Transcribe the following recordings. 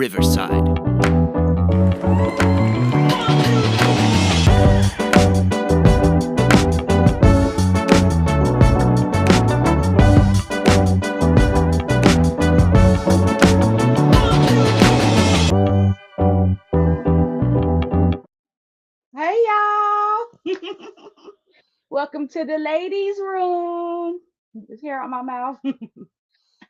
Riverside. Hey y'all. Welcome to the ladies room. It's hair on my mouth.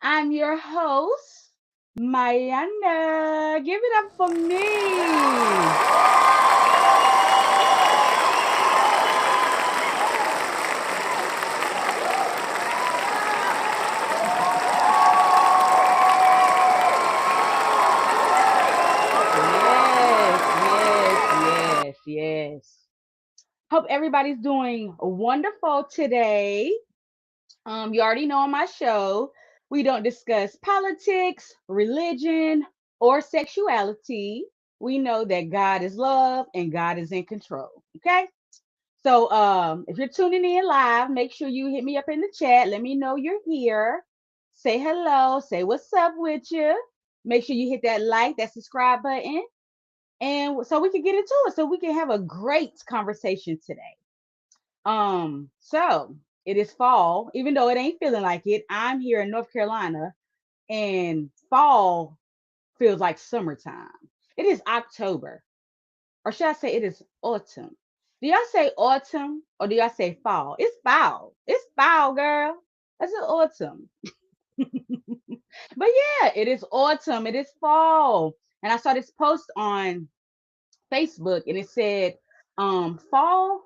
I'm your host, Mayana. Give it up for me. Yes, yes, yes, yes. Hope everybody's doing wonderful today. You already know on my show, we don't discuss politics, religion, or sexuality. We know that God is love and God is in control. Okay. So if you're tuning in live, make sure you hit me up in the chat. Let me know you're here. Say hello. Say what's up with you. Make sure you hit that like, that subscribe button. And so we can get into it. So we can have a great conversation today. So it is fall, even though it ain't feeling like it. I'm here in North Carolina and fall feels like summertime. It is October, or should I say it is autumn? Do y'all say autumn or do y'all say fall? It's fall. It's fall, girl. That's an autumn. But yeah, it is autumn. It is fall. And I saw this post on Facebook and it said, fall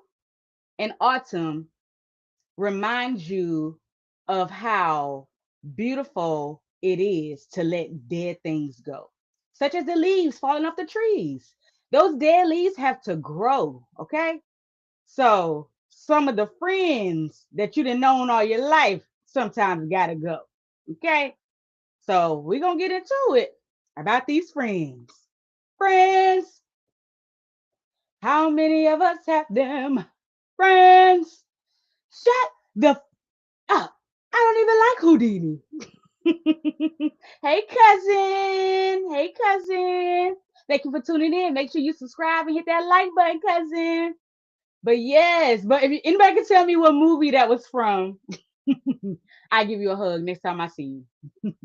and autumn reminds you of how beautiful it is to let dead things go, such as the leaves falling off the trees. Those dead leaves have to grow, okay? So some of the friends that you didn't known all your life sometimes gotta go, okay? So we're gonna get into it about these friends. Friends, how many of us have them? Friends, shut the up. I don't even like Houdini. Hey, cousin. Hey, cousin. Thank you for tuning in. Make sure you subscribe and hit that like button, cousin. But yes, but if anybody can tell me what movie that was from, I give you a hug next time I see you.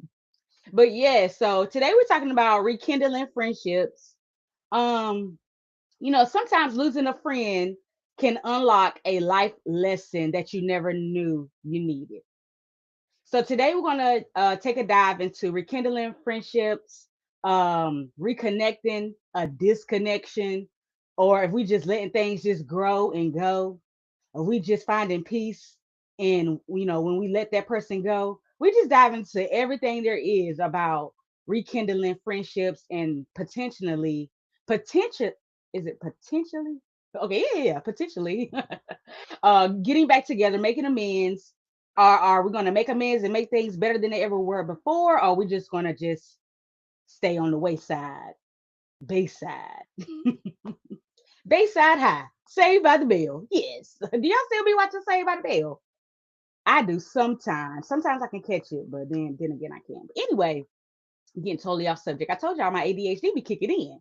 But yeah, so today we're talking about rekindling friendships. Um, sometimes losing a friend can unlock a life lesson that you never knew you needed. So today we're gonna take a dive into rekindling friendships, reconnecting a disconnection, or if we just letting things just grow and go, or we just finding peace. And when we let that person go, we just dive into everything there is about rekindling friendships and potential is it potentially? Okay, yeah, potentially getting back together, making amends. Are we going to make amends and make things better than they ever were before? Or are we just going to just stay on the wayside, bayside, bayside high, Saved by the Bell? Yes. Do y'all still be watching Saved by the Bell? I do sometimes. Sometimes I can catch it, but then again I can't. But anyway, getting totally off subject. I told y'all my ADHD be kicking in.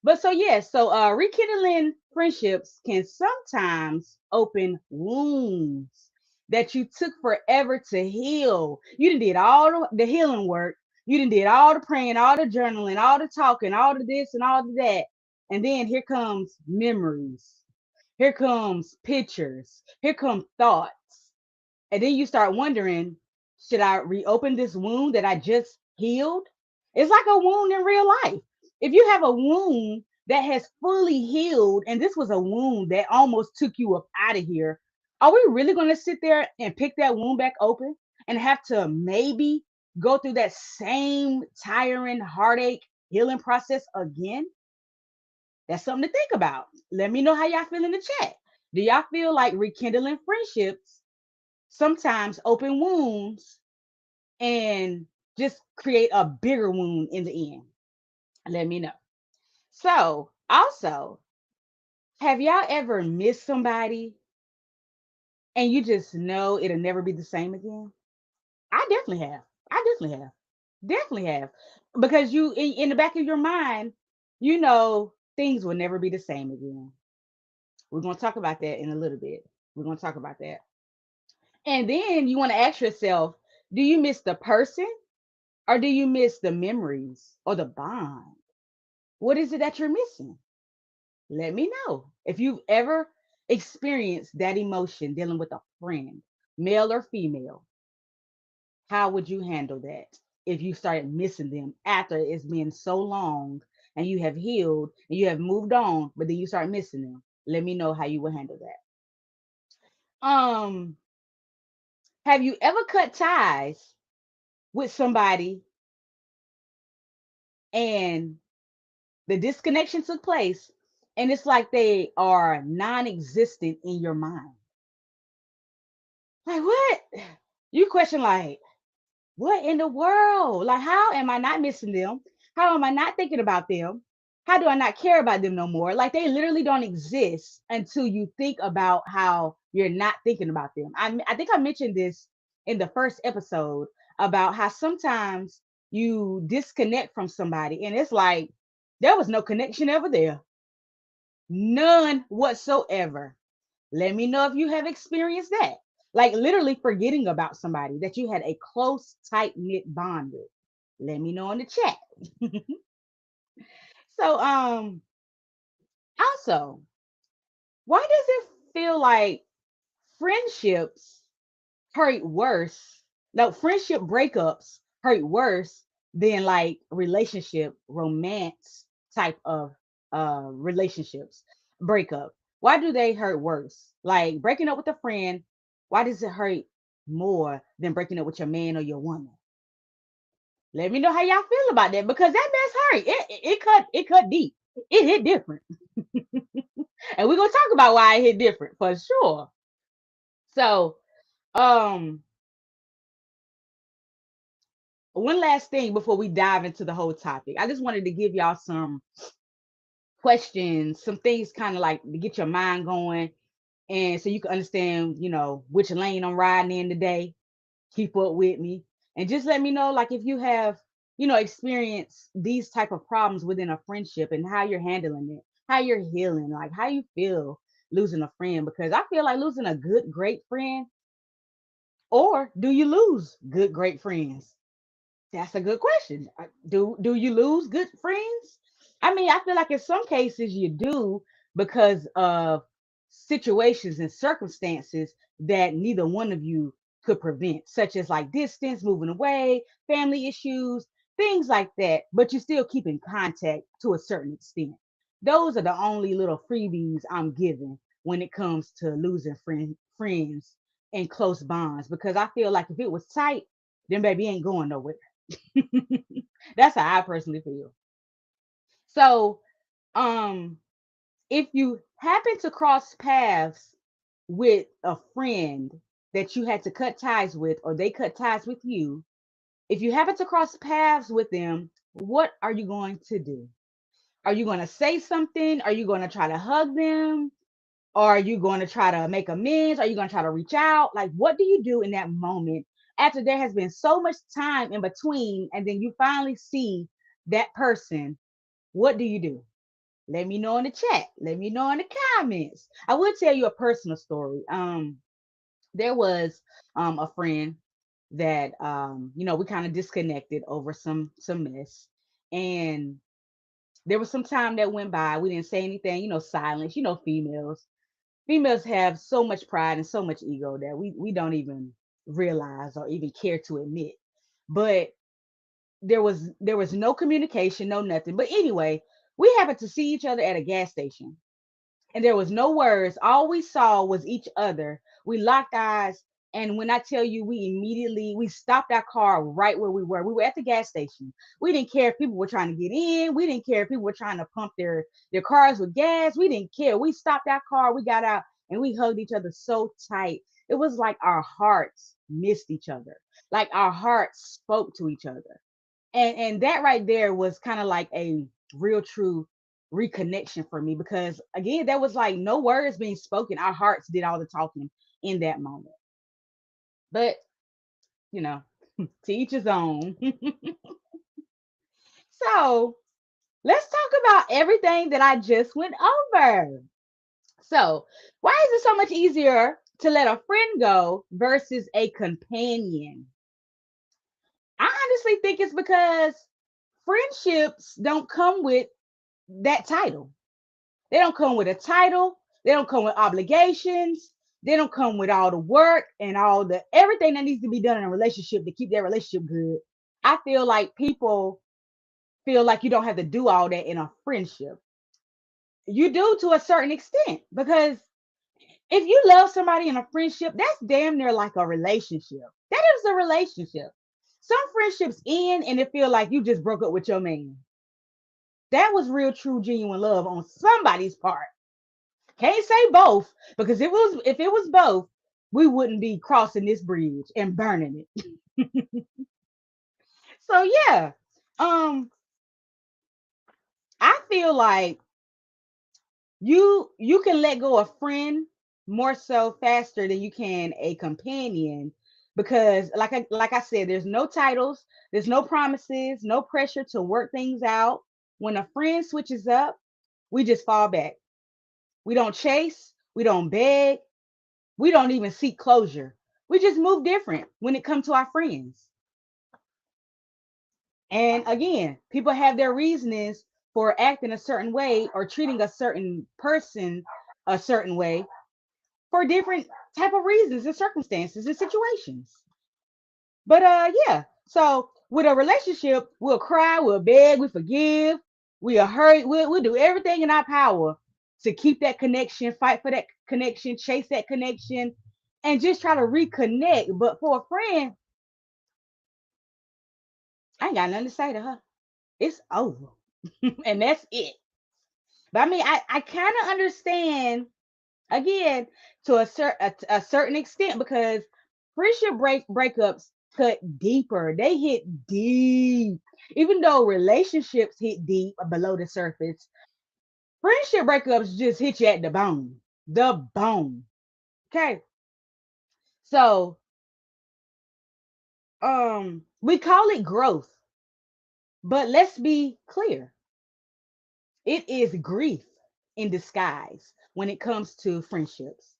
But so yeah, so rekindling friendships can sometimes open wounds that you took forever to heal. You done did all the healing work. You done did all the praying, all the journaling, all the talking, all the this and all of that. And then here comes memories. Here comes pictures. Here come thoughts. And then you start wondering, should I reopen this wound that I just healed? It's like a wound in real life. If you have a wound that has fully healed, and this was a wound that almost took you up out of here, are we really going to sit there and pick that wound back open and have to maybe go through that same tiring heartache healing process again? That's something to think about. Let me know how y'all feel in the chat. Do y'all feel like rekindling friendships sometimes open wounds and just create a bigger wound in the end? Let me know. So, also, have y'all ever missed somebody and you just know it'll never be the same again? I definitely have. I definitely have. Definitely have. Because you in the back of your mind, you know things will never be the same again. We're gonna talk about that in a little bit. We're gonna talk about that. And then you want to ask yourself, do you miss the person or do you miss the memories or the bond? What is it that you're missing? Let me know. If you've ever experienced that emotion dealing with a friend, male or female, how would you handle that if you started missing them after it's been so long and you have healed and you have moved on, but then you start missing them? Let me know how you would handle that. Um, have you ever cut ties with somebody and the disconnection took place and it's like they are non-existent in your mind? Like what? You question like, what in the world? Like, how am I not missing them? How am I not thinking about them? How do I not care about them no more? Like, they literally don't exist until you think about how you're not thinking about them. I think I mentioned this in the first episode about how sometimes you disconnect from somebody and it's like there was no connection ever there, none whatsoever. Let me know if you have experienced that. Like literally forgetting about somebody that you had a close, tight knit bond with. Let me know in the chat. So, also, why does it feel like friendships hurt worse? No, friendship breakups hurt worse than like relationship, romance type of relationships breakup. Why do they hurt worse? Like breaking up with a friend, why does it hurt more than breaking up with your man or your woman? Let me know how y'all feel about that because that mess hurt. It cut deep. It hit different. And we're gonna talk about why it hit different for sure. So um one last thing before we dive into the whole topic. I just wanted to give y'all some questions, some things kind of like to get your mind going and so you can understand, which lane I'm riding in today. Keep up with me. And just let me know like if you have, experienced these type of problems within a friendship and how you're handling it, how you're healing, like how you feel losing a friend because I feel like losing a good great friend or do you lose good great friends? That's a good question. Do you lose good friends? I mean, I feel like in some cases you do because of situations and circumstances that neither one of you could prevent, such as like distance, moving away, family issues, things like that. But you still keep in contact to a certain extent. Those are the only little freebies I'm giving when it comes to losing friends and close bonds because I feel like if it was tight, then baby ain't going nowhere. That's how I personally feel. So, um, if you happen to cross paths with a friend that you had to cut ties with, or they cut ties with you, if you happen to cross paths with them, what are you going to do? Are you going to say something? Are you going to try to hug them? Are you going to try to make amends? Are you going to try to reach out? Like, what do you do in that moment after there has been so much time in between and then you finally see that person? What do you do? Let me know in the chat. Let me know in the comments. I will tell you a personal story. There was a friend that we kind of disconnected over some mess. And there was some time that went by. We didn't say anything, silence, females have so much pride and so much ego that we don't even realize or even care to admit. But there was no communication, no nothing. But anyway, we happened to see each other at a gas station and there was no words. All we saw was each other. We locked eyes, and when I tell you, we stopped our car right where we were. We were at the gas station. We didn't care if people were trying to get in. We didn't care if people were trying to pump their cars with gas. We didn't care. We stopped our car. We got out, and we hugged each other so tight. It was like our hearts missed each other. Like our hearts spoke to each other and that right there was kind of like a real true reconnection for me because again there was like no words being spoken, our hearts did all the talking in that moment. But you know To each his own. So let's talk about everything that I just went over. So, why is it so much easier to let a friend go versus a companion? I honestly think it's because friendships don't come with that title. They don't come with a title. They don't come with obligations. They don't come with all the work and all the everything that needs to be done in a relationship to keep that relationship good. I feel like people feel like you don't have to do all that in a friendship. You do to a certain extent because if you love somebody in a friendship, that's damn near like a relationship. That is a relationship. Some friendships end and it feel like you just broke up with your man. That was real, true, genuine love on somebody's part. Can't say both because if it was both, we wouldn't be crossing this bridge and burning it. So yeah, um, I feel like you can let go a friend more so faster than you can a companion because like I said, there's no titles, there's no promises, no pressure to work things out. When a friend switches up, we just fall back. We don't chase, we don't beg, we don't even seek closure. We just move different when it comes to our friends. And again, people have their reasons for acting a certain way or treating a certain person a certain way for different type of reasons and circumstances and situations. But yeah. So with a relationship, we'll cry, we'll beg, we forgive, we'll hurry, we'll do everything in our power to keep that connection, fight for that connection, chase that connection, and just try to reconnect. But for a friend, I ain't got nothing to say to her. It's over. And that's it. But I mean, I kind of understand again to a certain extent because friendship breakups cut deeper. They hit deep. Even though relationships hit deep below the surface, friendship breakups just hit you at the bone. The bone. Okay. So we call it growth, but let's be clear. It is grief in disguise when it comes to friendships.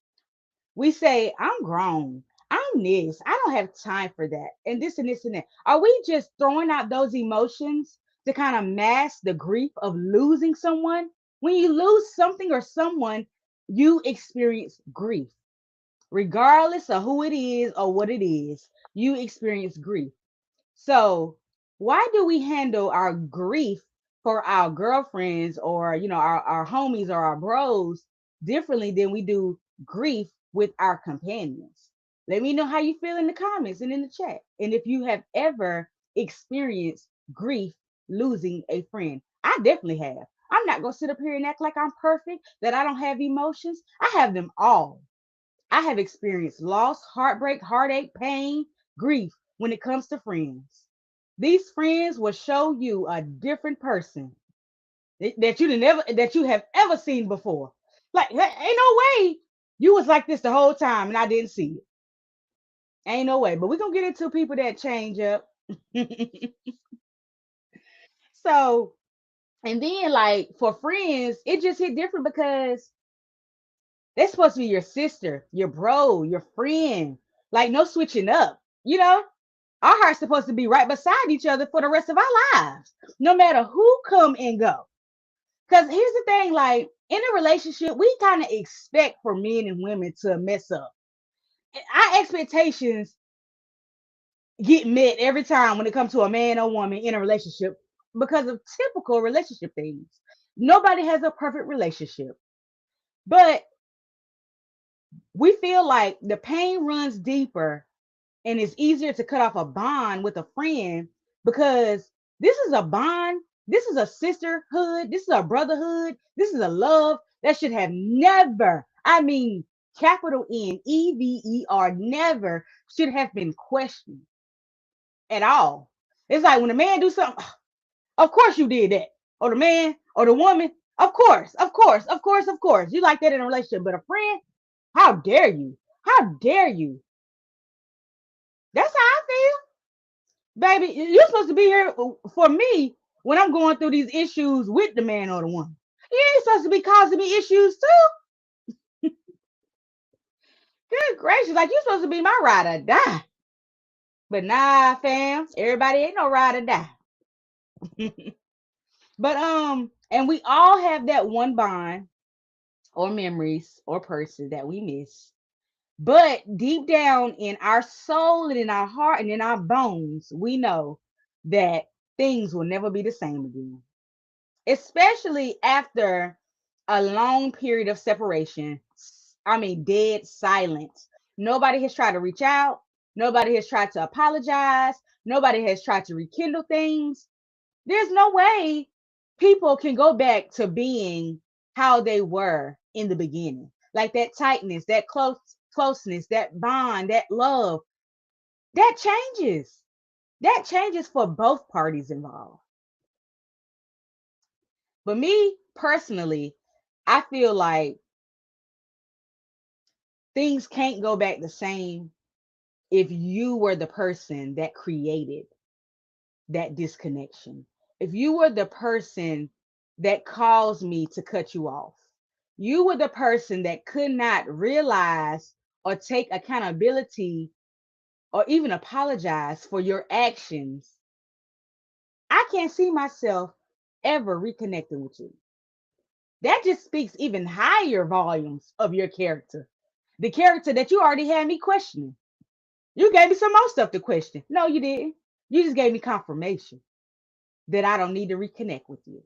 We say, I'm grown. I'm this. I don't have time for that. And this and this and that. Are we just throwing out those emotions to kind of mask the grief of losing someone? When you lose something or someone, you experience grief. Regardless of who it is or what it is, you experience grief. So, why do we handle our grief for our girlfriends or our homies or our bros differently than we do grief with our companions? Let me know how you feel in the comments and in the chat. And if you have ever experienced grief losing a friend. I definitely have. I'm not gonna sit up here and act like I'm perfect, that I don't have emotions. I have them all. I have experienced loss, heartbreak, heartache, pain, grief when it comes to friends. These friends will show you a different person that you have ever seen before. Like ain't no way you was like this the whole time and I didn't see it. Ain't no way. But we're gonna get into people that change up. So and then like for friends, it just hit different because they're supposed to be your sister, your bro, your friend. Like no switching up. Our heart's supposed to be right beside each other for the rest of our lives, no matter who come and go. Because here's the thing, like in a relationship, we kind of expect for men and women to mess up. Our expectations get met every time when it comes to a man or woman in a relationship because of typical relationship things. Nobody has a perfect relationship, but we feel like the pain runs deeper and it's easier to cut off a bond with a friend because this is a bond, this is a sisterhood, this is a brotherhood, this is a love that should have never, I mean, capital Never, never should have been questioned at all. It's like when a man do something, of course you did that, or the man or the woman, of course, of course, of course, of course, you like that in a relationship, but a friend, how dare you? How dare you? That's how I feel. Baby, you're supposed to be here for me when I'm going through these issues with the man or the woman. You ain't supposed to be causing me issues too. Good gracious, like you're supposed to be my ride or die. But nah, fam, everybody ain't no ride or die. But and we all have that one bond or memories or person that we miss. But deep down in our soul and in our heart and in our bones, we know that things will never be the same again. Especially after a long period of separation. I mean, dead silence. Nobody has tried to reach out. Nobody has tried to apologize. Nobody has tried to rekindle things. There's no way people can go back to being how they were in the beginning. Like that tightness, that closeness, that bond, that love, that changes. That changes for both parties involved. But me personally, I feel like things can't go back the same if you were the person that created that disconnection. If you were the person that caused me to cut you off, you were the person that could not realize or take accountability or even apologize for your actions, I can't see myself ever reconnecting with you. That just speaks even higher volumes of your character. The character that you already had me questioning. You gave me some more stuff to question. No, you didn't. You just gave me confirmation that I don't need to reconnect with you.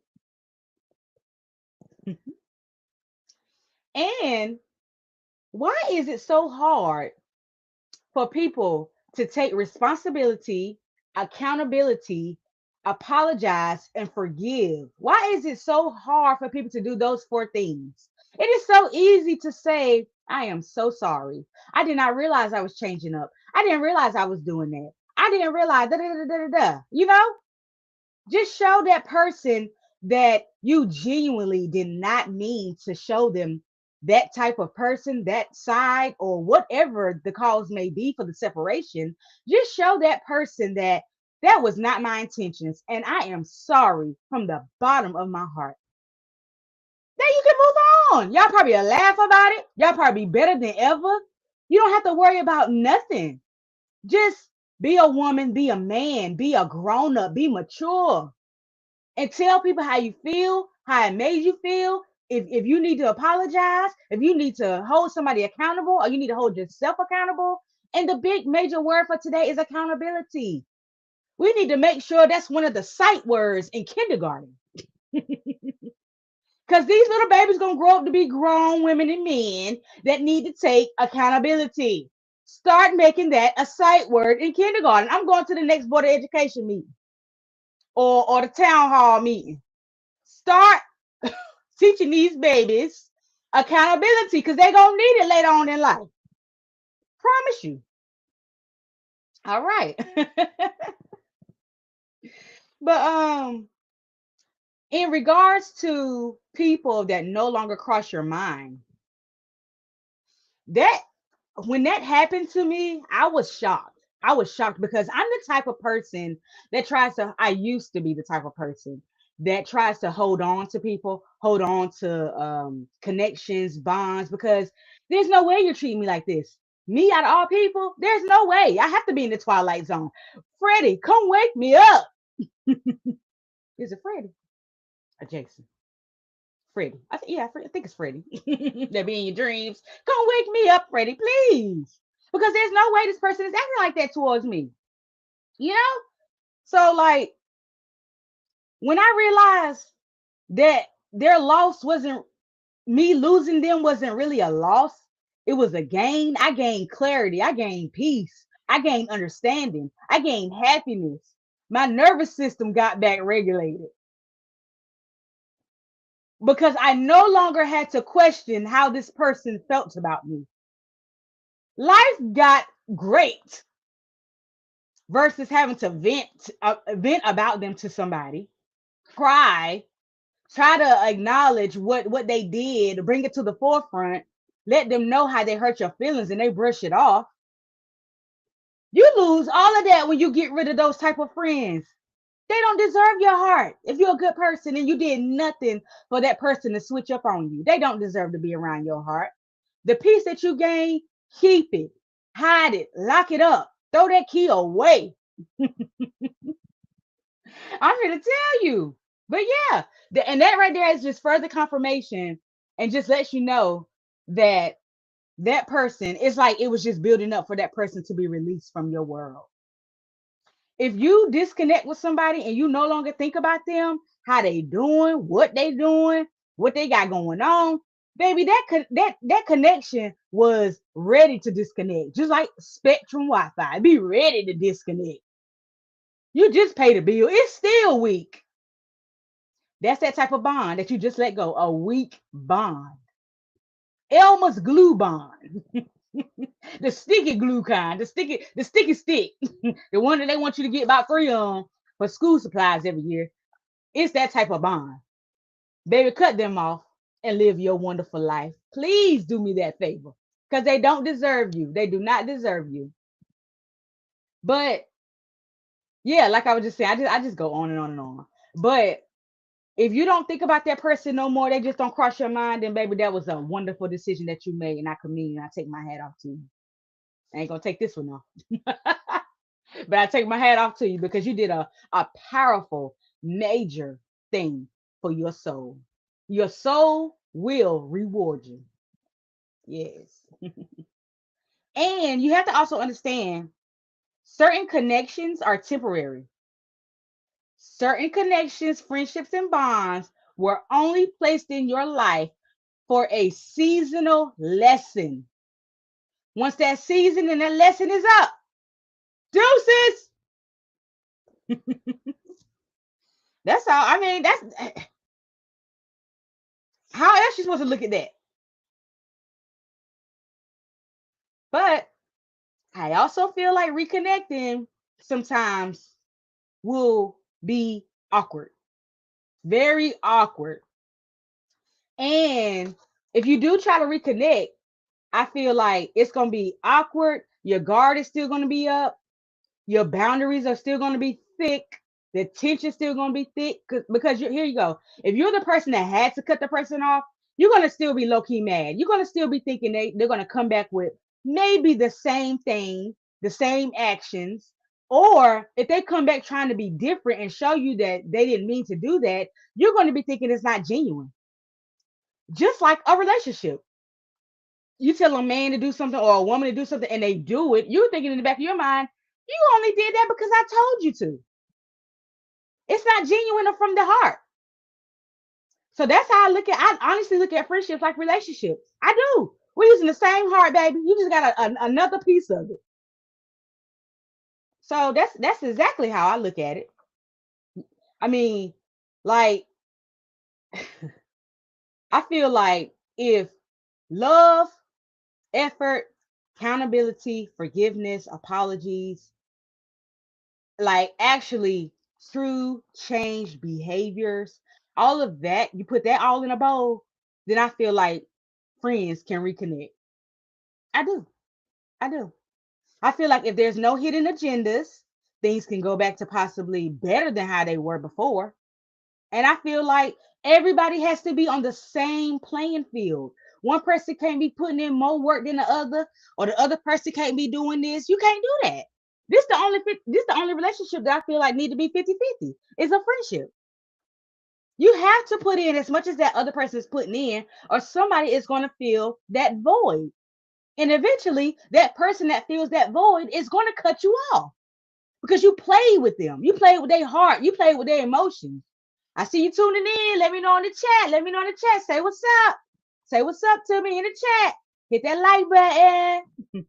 And why is it so hard for people to take responsibility, accountability, apologize, and forgive? Why is it so hard for people to do those four things? It is so easy to say, I am so sorry. I did not realize I was changing up. I didn't realize I was doing that. I didn't realize da da da da da da. You know, just show that person that you genuinely did not mean to show them that type of person, that side, or whatever the cause may be for the separation. Just show that person that that was not my intentions and I am sorry from the bottom of my heart. Then you can move on. Y'all probably laugh about it. Y'all probably be better than ever. You don't have to worry about nothing. Just be a woman, be a man, be a grown up, be mature, and tell people how you feel, how it made you feel. If you need to apologize, if you need to hold somebody accountable, or you need to hold yourself accountable. And the big major word for today is accountability. We need to make sure that's one of the sight words in kindergarten. Because these little babies gonna grow up to be grown women and men that need to take accountability. Start making that a sight word in kindergarten. I'm going to the next board of education meeting or the town hall meeting. Start teaching these babies accountability because they're gonna need it later on in life. Promise you. All right. But in regards to people that no longer cross your mind, that when that happened to me, I was shocked. I was shocked because I'm the type of person that tries to, I used to be the type of person that tries to hold on to people, hold on to connections, bonds, because there's no way you're treating me like this. Me out of all people, there's no way. I have to be in the twilight zone. Freddie, come wake me up. Is it Freddie or Jason? Freddie. Yeah, I think it's Freddie. That be in your dreams. Come wake me up, Freddie, please. Because there's no way this person is acting like that towards me. You know? So like when I realized that their loss wasn't me losing them wasn't really a loss. It was a gain. I gained clarity. I gained peace. I gained understanding. I gained happiness. My nervous system got back regulated because I no longer had to question how this person felt about me. Life got great versus having to vent about them to somebody, cry, try to acknowledge what they did, bring it to the forefront, let them know how they hurt your feelings, and they brush it off. You lose all of that when you get rid of those type of friends. They don't deserve your heart. If you're a good person and you did nothing for that person to switch up on you, they don't deserve to be around your heart. The peace that you gain, keep it, hide it, lock it up, throw that key away. I'm here to tell you. But yeah, and that right there is just further confirmation and just lets you know that that person, it's like it was just building up for that person to be released from your world. If you disconnect with somebody and you no longer think about them, how they doing, what they got going on, baby, that connection was ready to disconnect, just like Spectrum Wi-Fi. Be ready to disconnect. You just paid a bill; it's still weak. That's that type of bond that you just let go. A weak bond. Elmer's glue bond. The sticky glue kind, the sticky stick, the one that they want you to get about three on for school supplies every year. It's that type of bond. Baby, cut them off and live your wonderful life. Please do me that favor. Because they don't deserve you. They do not deserve you. But yeah, like I was just saying, I just go on and on and on. But if you don't think about that person no more, they just don't cross your mind, then baby, that was a wonderful decision that you made. And I commend you. I take my hat off to you. I ain't gonna take this one off. But I take my hat off to you because you did a powerful, major thing for your soul. Your soul will reward you. Yes. And you have to also understand certain connections are temporary. Certain connections, friendships, and bonds were only placed in your life for a seasonal lesson. Once that season and that lesson is up, deuces. That's all. I mean, that's how else you supposed to look at that. But I also feel like reconnecting sometimes will be awkward, very awkward. And if you do try to reconnect, I feel like it's going to be awkward. Your guard is still going to be up. Your boundaries are still going to be thick. The tension's still going to be thick because here you go. If you're the person that had to cut the person off, you're going to still be low key mad. You're going to still be thinking they're going to come back with maybe the same thing, the same actions. Or if they come back trying to be different and show you that they didn't mean to do that, you're going to be thinking it's not genuine. Just like a relationship. You tell a man to do something or a woman to do something and they do it, you're thinking in the back of your mind, you only did that because I told you to. It's not genuine or from the heart. So that's how I honestly look at friendships like relationships. I do. We're using the same heart, baby. You just got another piece of it. So that's exactly how I look at it. I mean, like I feel like if love, effort, accountability, forgiveness, apologies, like actually true change behaviors, all of that, you put that all in a bowl, then I feel like friends can reconnect. I do. I do. I feel like if there's no hidden agendas, things can go back to possibly better than how they were before. And I feel like everybody has to be on the same playing field. One person can't be putting in more work than the other, or the other person can't be doing this. You can't do that. This the only relationship that I feel like need to be 50-50. It's a friendship. You have to put in as much as that other person is putting in, or somebody is going to feel that void. And eventually, that person that feels that void is going to cut you off because you played with them. You played with their heart. You played with their emotions. I see you tuning in. Let me know in the chat. Let me know in the chat. Say what's up. Say what's up to me in the chat. Hit that like button.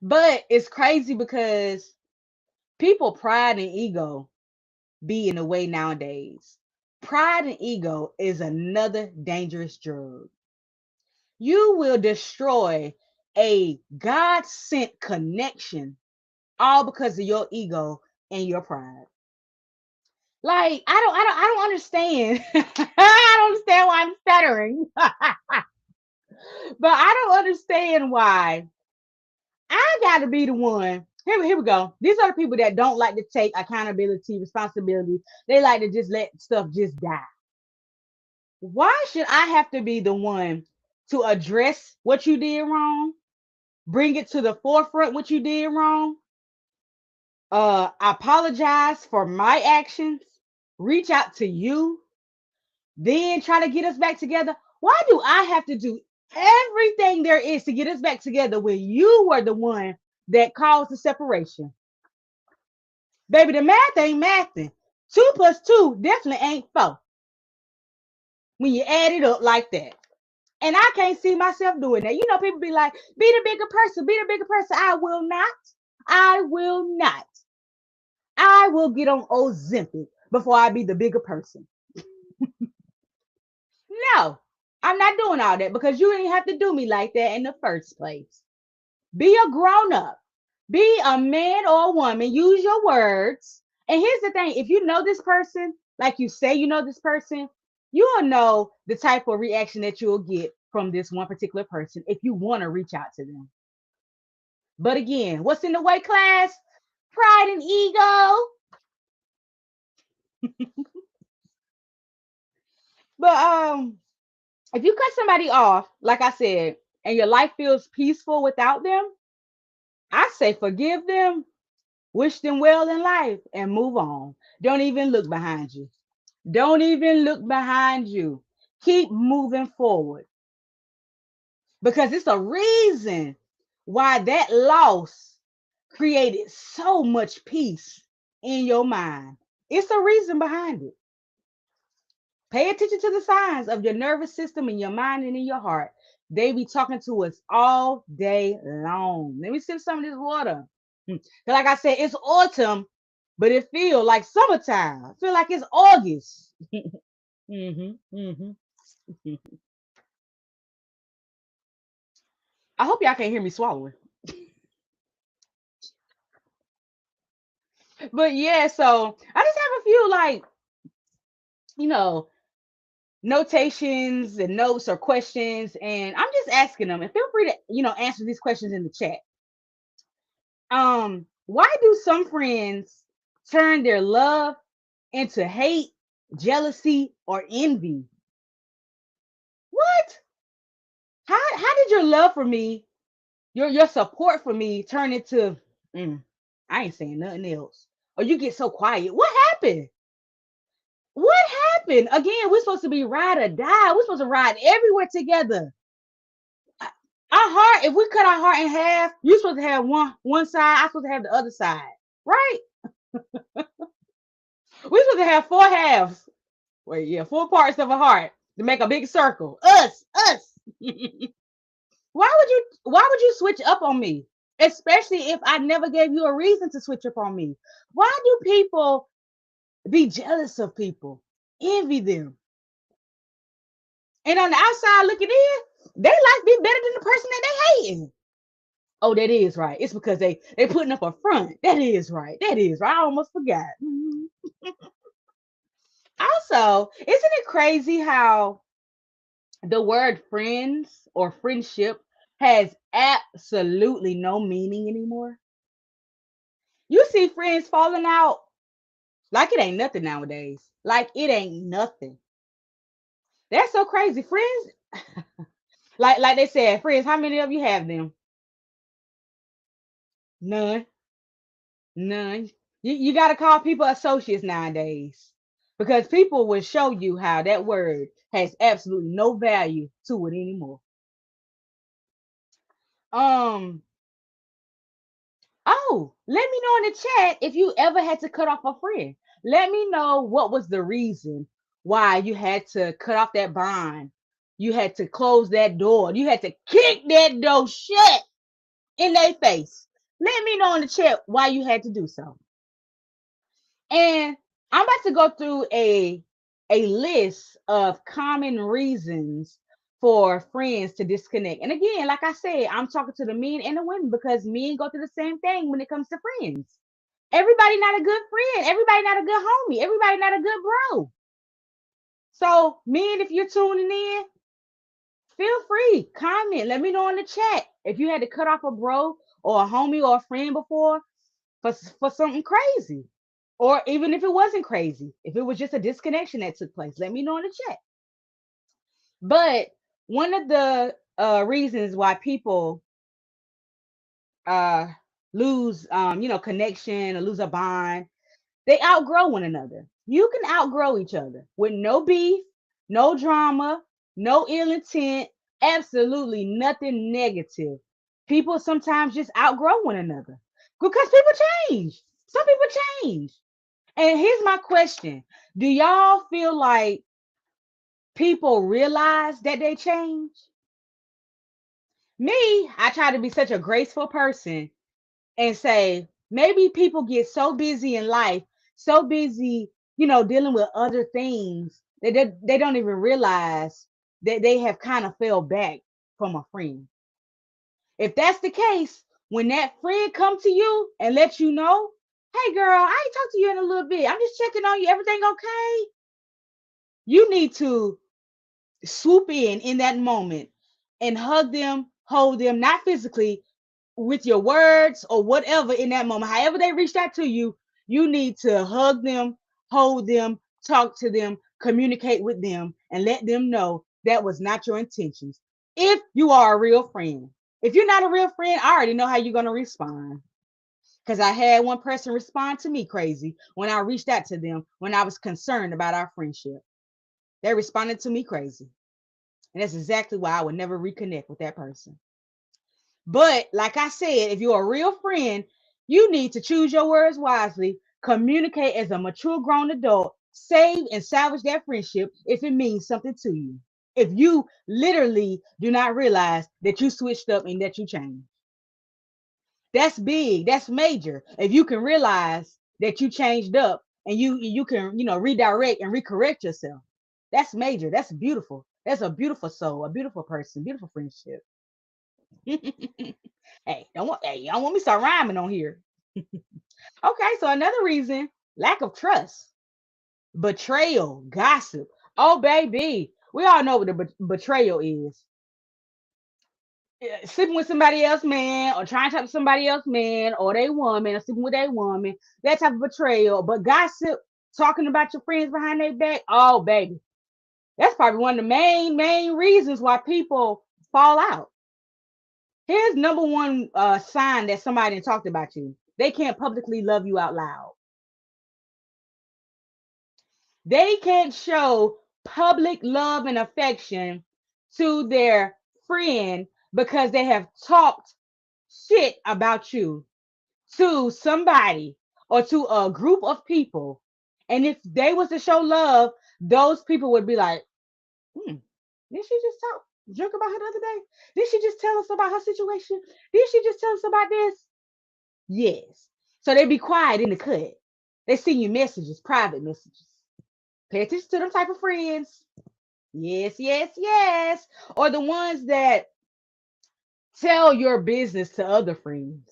But it's crazy because people pride and ego be in the way nowadays. Pride and ego is another dangerous drug. You will destroy a God sent connection all because of your ego and your pride. Like I don't understand. I don't understand why I'm stuttering. But I don't understand why I gotta be the one. Here we go. These are the people that don't like to take accountability, responsibility. They like to just let stuff just die. Why should I have to be the one to address what you did wrong, bring it to the forefront what you did wrong, apologize for my actions, reach out to you, then try to get us back together? Why do I have to do everything there is to get us back together when you were the one that caused the separation? Baby, the math ain't mathing. 2 plus 2 definitely ain't 4 when you add it up like that. And I can't see myself doing that. You know, people be like, be the bigger person, be the bigger person. I will not. I will not. I will get on Ozempic before I be the bigger person. No, I'm not doing all that because you didn't have to do me like that in the first place. Be a grown up. Be a man or a woman. Use your words. And here's the thing, if you know this person, like you say you know this person, you'll know the type of reaction that you'll get from this one particular person if you want to reach out to them. But again, what's in the way, class? Pride and ego. But if you cut somebody off, like I said, and your life feels peaceful without them, I say forgive them, wish them well in life, and move on. Don't even look behind you. Don't even look behind you. Keep moving forward because it's a reason why that loss created so much peace in your mind. It's a reason behind it. Pay attention to the signs of your nervous system in your mind and in your heart. They be talking to us all day long. Let me sip some of this water. Like I said, it's autumn, but it feels like summertime. I feel like it's August. hmm hmm I hope y'all can't hear me swallowing. But yeah, so I just have a few like, you know, notations and notes or questions, and I'm just asking them. And feel free to, answer these questions in the chat. Why do some friends turn their love into hate, jealousy, or envy? What? How did your love for me, your support for me turn into I ain't saying nothing else? Or you get so quiet. What happened? What happened? Again, we're supposed to be ride or die. We're supposed to ride everywhere together. Our heart, if we cut our heart in half, you're supposed to have one side, I'm supposed to have the other side. Right? We're supposed to have 4 halves. Wait, yeah, 4 parts of a heart to make a big circle. Us. Why would you switch up on me? Especially if I never gave you a reason to switch up on me. Why do people be jealous of people, envy them? And on the outside looking in, they like be better than the person that they hating. Oh, that is right. It's because they putting up a front. That is right. That is right. I almost forgot. Also, isn't it crazy how the word friends or friendship has absolutely no meaning anymore? You see friends falling out like it ain't nothing nowadays. Like it ain't nothing. That's so crazy. Friends, like they said, friends, how many of you have them? None. None. You got to call people associates nowadays because people will show you how that word has absolutely no value to it anymore. Um, oh, let me know in the chat if you ever had to cut off a friend. Let me know what was the reason why you had to cut off that bond. You had to close that door. You had to kick that door shut in their face. Let me know in the chat why you had to do so. And I'm about to go through a list of common reasons for friends to disconnect. And again, like I said, I'm talking to the men and the women because men go through the same thing when it comes to friends. Everybody not a good friend. Everybody not a good homie. Everybody not a good bro. So, men, if you're tuning in, feel free, comment. Let me know in the chat if you had to cut off a bro or a homie or a friend before for something crazy. Or even if it wasn't crazy, if it was just a disconnection that took place, let me know in the chat. But one of the reasons why people uh, lose, connection or lose a bond, they outgrow one another. You can outgrow each other with no beef, no drama, no ill intent, absolutely nothing negative. People sometimes just outgrow one another because people change. Some people change. And here's my question. Do y'all feel like people realize that they change? Me, I try to be such a graceful person and say, maybe people get so busy in life, so busy, dealing with other things that they don't even realize that they have kind of fell back from a friend. If that's the case, when that friend come to you and let you know, hey girl, I ain't talked to you in a little bit. I'm just checking on you. Everything okay? You need to swoop in that moment and hug them, hold them, not physically, with your words or whatever in that moment. However they reached out to you, you need to hug them, hold them, talk to them, communicate with them, and let them know that was not your intentions. If you are a real friend. If you're not a real friend, I already know how you're going to respond. Because I had one person respond to me crazy when I reached out to them when I was concerned about our friendship. They responded to me crazy. And that's exactly why I would never reconnect with that person. But like I said, if you're a real friend, you need to choose your words wisely, communicate as a mature grown adult, save and salvage that friendship if it means something to you. If you literally do not realize that you switched up and that you changed. That's big, that's major. If you can realize that you changed up and you can, redirect and recorrect yourself. That's major. That's beautiful. That's a beautiful soul, a beautiful person, beautiful friendship. Hey, y'all want me to start rhyming on here. Okay, so another reason, lack of trust, betrayal, gossip. Oh, baby, we all know what the betrayal is. Sleeping with somebody else, man, or trying to talk to somebody else, man, or they woman, or sleeping with a woman, that type of betrayal. But gossip, talking about your friends behind their back, oh, baby, that's probably one of the main reasons why people fall out. Here's number one sign that somebody talked about you. They can't publicly love you out loud. They can't show public love and affection to their friend because they have talked shit about you to somebody or to a group of people. And if they was to show love, those people would be like, did she just talk junk about her the other day? Did she just tell us about her situation? Did she just tell us about this? Yes. So they be quiet in the cut. They send you messages, private messages. Pay attention to them type of friends. Yes, yes, yes. Or the ones that tell your business to other friends.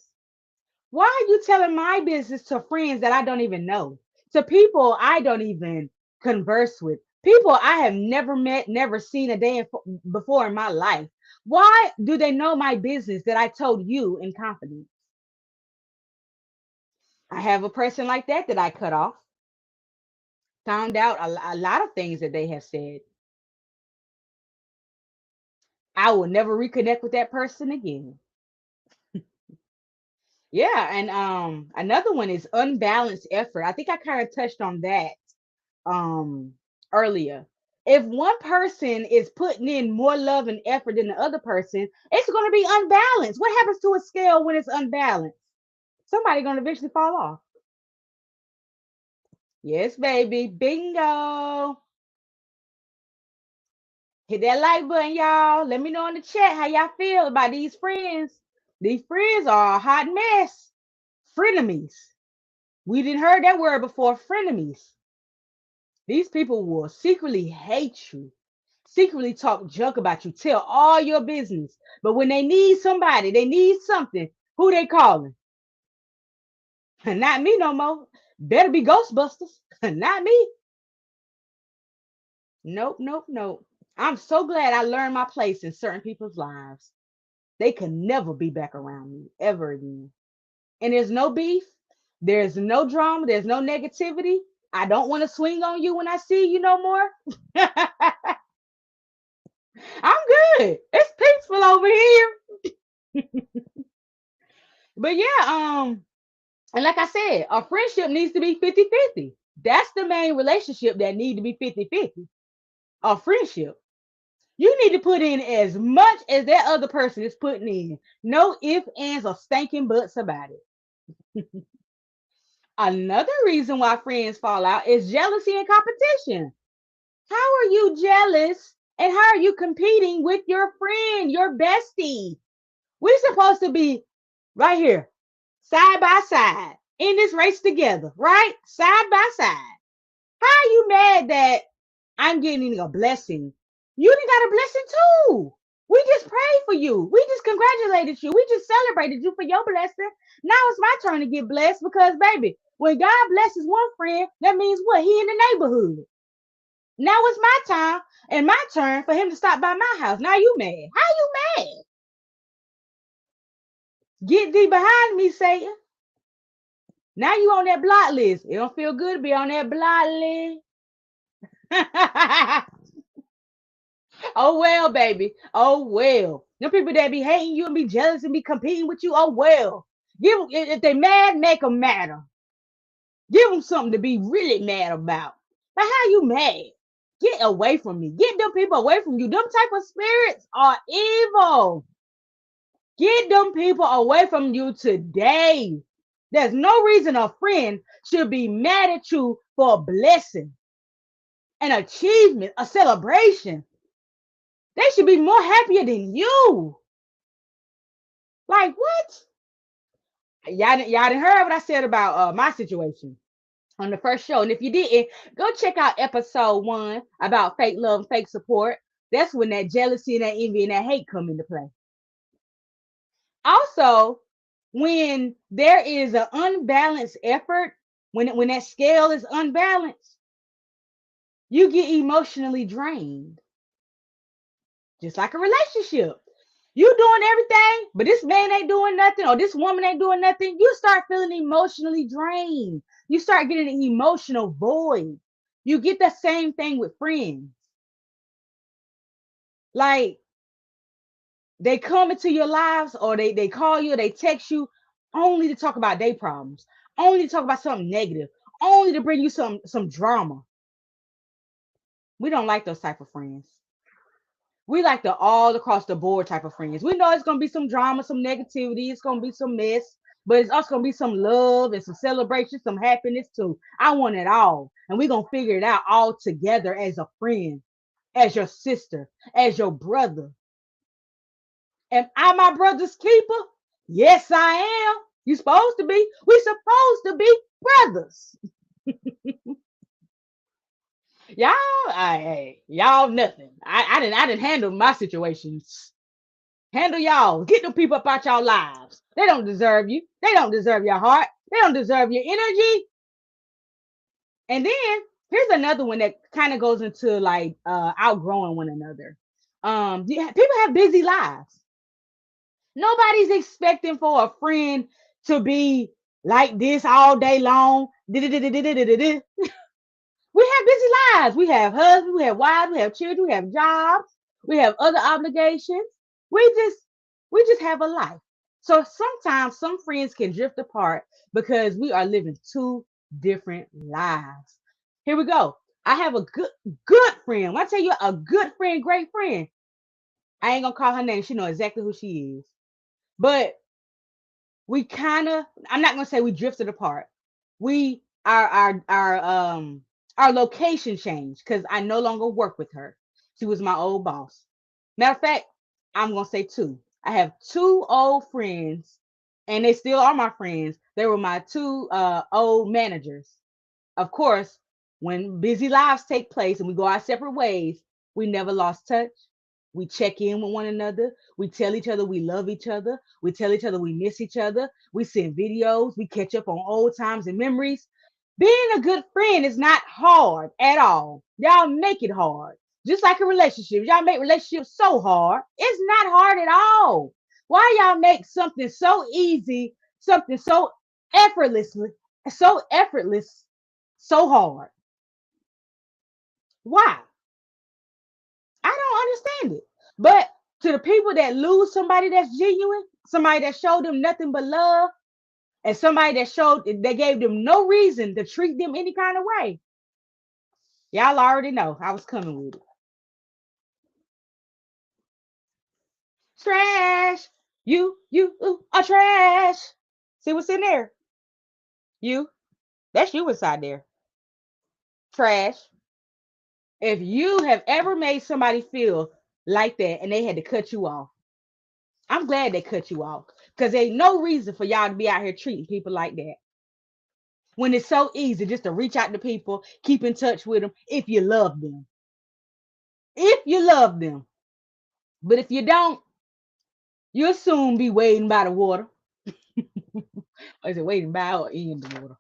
Why are you telling my business to friends that I don't even know? To people I don't even converse with. People I have never met, never seen a day before in my life. Why do they know my business that I told you in confidence? I have a person like that I cut off. Found out a lot of things that they have said. I will never reconnect with that person again. Yeah, and another one is unbalanced effort. I think I kind of touched on that um earlier. If one person is putting in more love and effort than the other person, it's going to be unbalanced. What happens to a scale when it's unbalanced? Somebody's going to eventually fall off. Yes, baby. Bingo. Hit that like button, y'all. Let me know in the chat how y'all feel about these friends. These friends are a hot mess. Frenemies. We didn't heard that word before. Frenemies. These people will secretly hate you, secretly talk junk about you, tell all your business. But when they need somebody, they need something, who they calling? Not me no more. Better be Ghostbusters. Not me. Nope, nope, nope. I'm so glad I learned my place in certain people's lives. they can never be back around me ever again. And there's no beef, there's no drama, there's no negativity. I don't want to swing on you when I see you no more. I'm good. It's peaceful over here. But yeah, and like I said, a friendship needs to be 50-50. That's the main relationship that need to be 50-50. A friendship. You need to put in as much as that other person is putting in. No ifs, ands, or stinking butts about it. Another reason why friends fall out is jealousy and competition. How are you jealous and how are you competing with your friend, your bestie? We're supposed to be right here, side by side, in this race together, right? Side by side. How are you mad that I'm getting a blessing? You didn't got a blessing too. We just prayed for you. We just congratulated you. We just celebrated you for your blessing. Now it's my turn to get blessed because, baby, when God blesses one friend, that means what? He in the neighborhood. Now it's my time and my turn for him to stop by my house. Now you mad. How you mad? Get thee behind me, Satan. Now you on that block list. It don't feel good to be on that block list. Oh well, baby. Oh well. Them people that be hating you and be jealous and be competing with you. Oh well. Give them, if they mad, make them madder. Give them something to be really mad about. But how you mad? Get away from me. Get them people away from you. Them type of spirits are evil. Get them people away from you today. There's no reason a friend should be mad at you for a blessing, an achievement, a celebration. They should be more happier than you. Like what? Y'all didn't heard what I said about my situation on the first show. And if you didn't, go check out episode 1 about fake love and fake support. That's when that jealousy and that envy and that hate come into play. Also, when there is an unbalanced effort, when that scale is unbalanced, you get emotionally drained. Just like a relationship. You doing everything, but this man ain't doing nothing, or this woman ain't doing nothing. You start feeling emotionally drained. You start getting an emotional void. You get the same thing with friends. Like they come into your lives or they call you, they text you only to talk about their problems, only to talk about something negative, only to bring you some drama. We don't like those type of friends. We like the all across the board type of friends. We know it's gonna be some drama, some negativity, it's gonna be some mess, but it's also gonna be some love and some celebration, some happiness too. I want it all, and we're gonna figure it out all together as a friend, as your sister, as your brother. Am I my brother's keeper? Yes, I am. You supposed to be. We supposed to be brothers. Y'all, y'all nothing. I didn't handle my situations. Handle y'all. Get them people up out y'all lives. They don't deserve you. They don't deserve your heart. They don't deserve your energy. And then here's another one that kind of goes into like outgrowing one another. People have busy lives. Nobody's expecting for a friend to be like this all day long. We have busy lives. We have husbands, we have wives, we have children, we have jobs, we have other obligations. We just we just have a life. So sometimes some friends can drift apart because we are living two different lives. Here we go. I have a good friend. When I tell you a good friend, great friend, I ain't gonna call her name. She know exactly who she is. But we kind of, I'm not gonna say we drifted apart. We our location changed because I no longer work with her. She was my old boss. Matter of fact, I'm gonna say two. I have two old friends, and they still are my friends. They were my two old managers. Of course, when busy lives take place and we go our separate ways, we never lost touch. We check in with one another. We tell each other we love each other. We tell each other we miss each other. We send videos. We catch up on old times and memories. Being a good friend is not hard at all. Y'all make it hard. Just like a relationship. Y'all make relationships so hard. It's not hard at all. Why y'all make something so easy, something effortlessly, so effortless, so hard? Why? I don't understand it. But to the people that lose somebody that's genuine, somebody that showed them nothing but love, and somebody that gave them no reason to treat them any kind of way, y'all already know I was coming with it. Trash. You are trash. See what's in there? You. That's you inside there. Trash. If you have ever made somebody feel like that and they had to cut you off, I'm glad they cut you off. Because ain't no reason for y'all to be out here treating people like that. When it's so easy just to reach out to people, keep in touch with them if you love them. If you love them. But if you don't, you'll soon be wading by the water. Or is it wading by or in the water?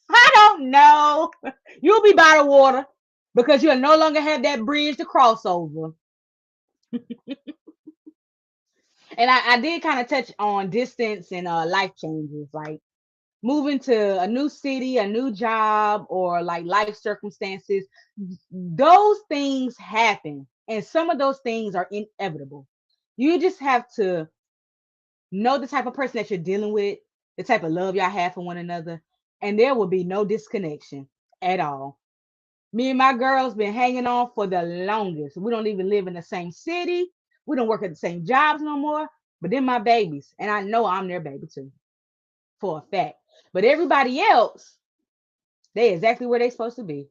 I don't know. You'll be by the water because you'll no longer have that bridge to cross over. And I did kind of touch on distance and life changes, like moving to a new city, a new job, or like life circumstances. Those things happen, and some of those things are inevitable. You just have to know the type of person that you're dealing with, the type of love y'all have for one another, and there will be no disconnection at all. Me and my girls been hanging on for the longest. We don't even live in the same city. We don't work at the same jobs no more. But then my babies, and I know I'm their baby too, for a fact. But everybody else, they exactly where they supposed to be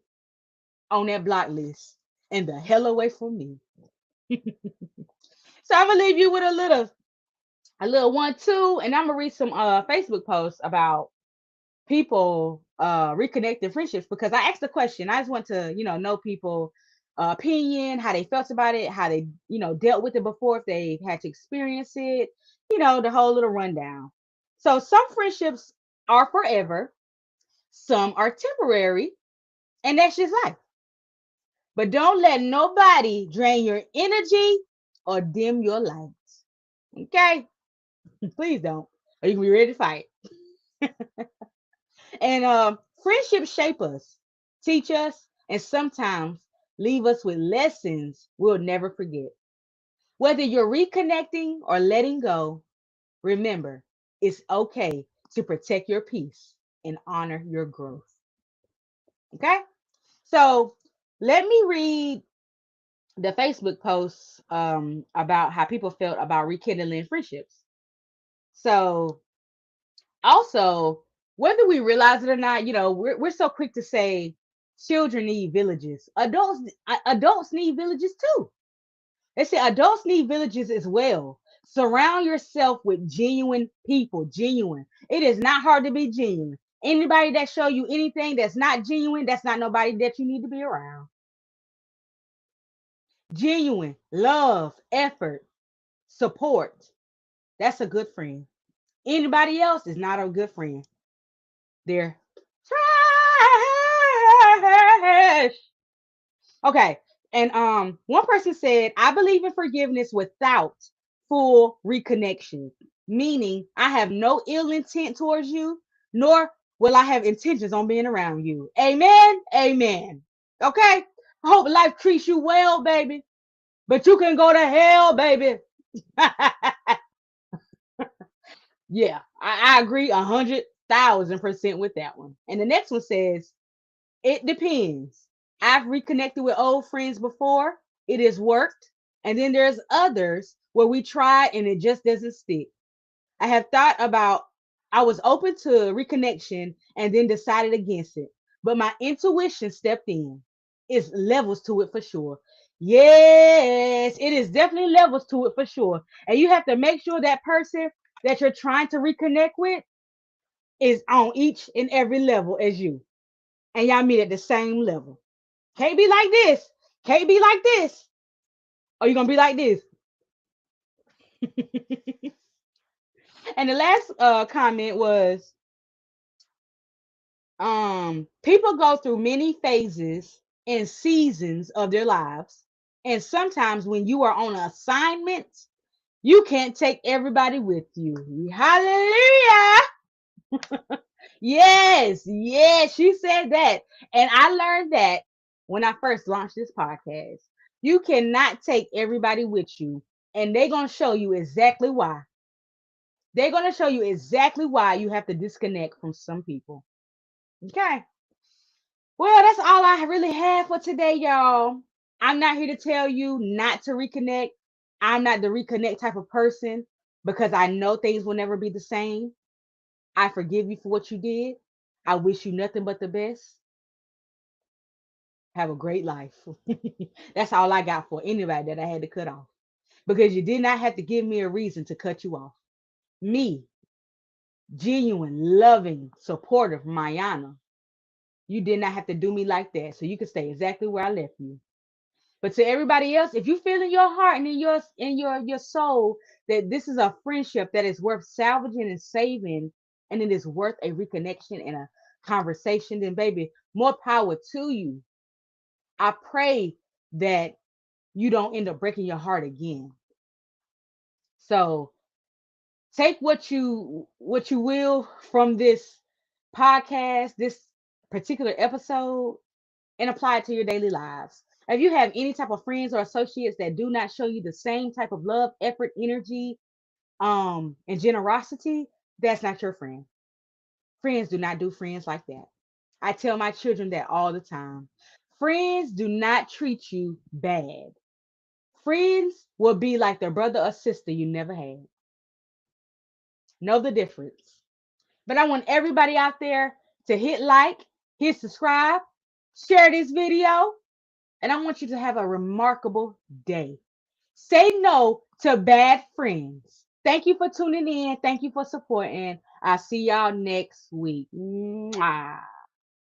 on that block list, and the hell away from me. So I'm gonna leave you with a little 1-2, and I'm gonna read some Facebook posts about people reconnecting friendships because I asked the question. I just want to, know people opinion, how they felt about it, how they, dealt with it before, if they had to experience it, the whole little rundown. So some friendships are forever, some are temporary, and that's just life. But don't let nobody drain your energy or dim your lights. Okay? Please don't. Or you can be ready to fight. And friendships shape us, teach us, and sometimes leave us with lessons we'll never forget. Whether you're reconnecting or letting go, remember it's okay to protect your peace and honor your growth. Okay? So let me read the Facebook posts about how people felt about rekindling friendships. So also, whether we realize it or not, we're so quick to say children need villages. Adults need villages too. They say adults need villages as well. Surround yourself with genuine people. Genuine. It is not hard to be genuine. Anybody that show you anything that's not genuine, that's not nobody that you need to be around. Genuine, love, effort, support. That's a good friend. Anybody else is not a good friend. They're trash. Okay. And one person said, I believe in forgiveness without full reconnection, meaning I have no ill intent towards you, nor will I have intentions on being around you. Amen. Amen. Okay. I hope life treats you well, baby. But you can go to hell, baby. Yeah, I agree 100,000% with that one. And the next one says, it depends. I've reconnected with old friends before. It has worked. And then there's others where we try and it just doesn't stick. I have thought about, I was open to reconnection and then decided against it. But my intuition stepped in. It's levels to it for sure. Yes, it is definitely levels to it for sure. And you have to make sure that person that you're trying to reconnect with is on each and every level as you. And y'all meet at the same level. Can't be like this. Can't be like this. Or you're gonna be like this. And the last comment was people go through many phases and seasons of their lives. And sometimes when you are on assignment, You can't take everybody with you. Hallelujah. Yes, yes, she said that. And I learned that when I first launched this podcast. You cannot take everybody with you, and they're going to show you exactly why. They're going to show you exactly why you have to disconnect from some people. Okay. Well, that's all I really have for today, y'all. I'm not here to tell you not to reconnect. I'm not the reconnect type of person because I know things will never be the same. I forgive you for what you did. I wish you nothing but the best. Have a great life. That's all I got for anybody that I had to cut off because you did not have to give me a reason to cut you off. Me, genuine, loving, supportive Mayana, you did not have to do me like that. So you can stay exactly where I left you. But to everybody else, if you feel in your heart and in your soul that this is a friendship that is worth salvaging and saving, and it is worth a reconnection and a conversation, then baby, more power to you. I pray that you don't end up breaking your heart again. So take what you will from this podcast, this particular episode, and apply it to your daily lives. If you have any type of friends or associates that do not show you the same type of love, effort, energy, and generosity, that's not your friend. Friends do not do friends like that. I tell my children that all the time. Friends do not treat you bad. Friends will be like the brother or sister you never had. Know the difference. But I want everybody out there to hit like, hit subscribe, share this video, and I want you to have a remarkable day. Say no to bad friends. Thank you for tuning in. Thank you for supporting. I'll see y'all next week. Mwah.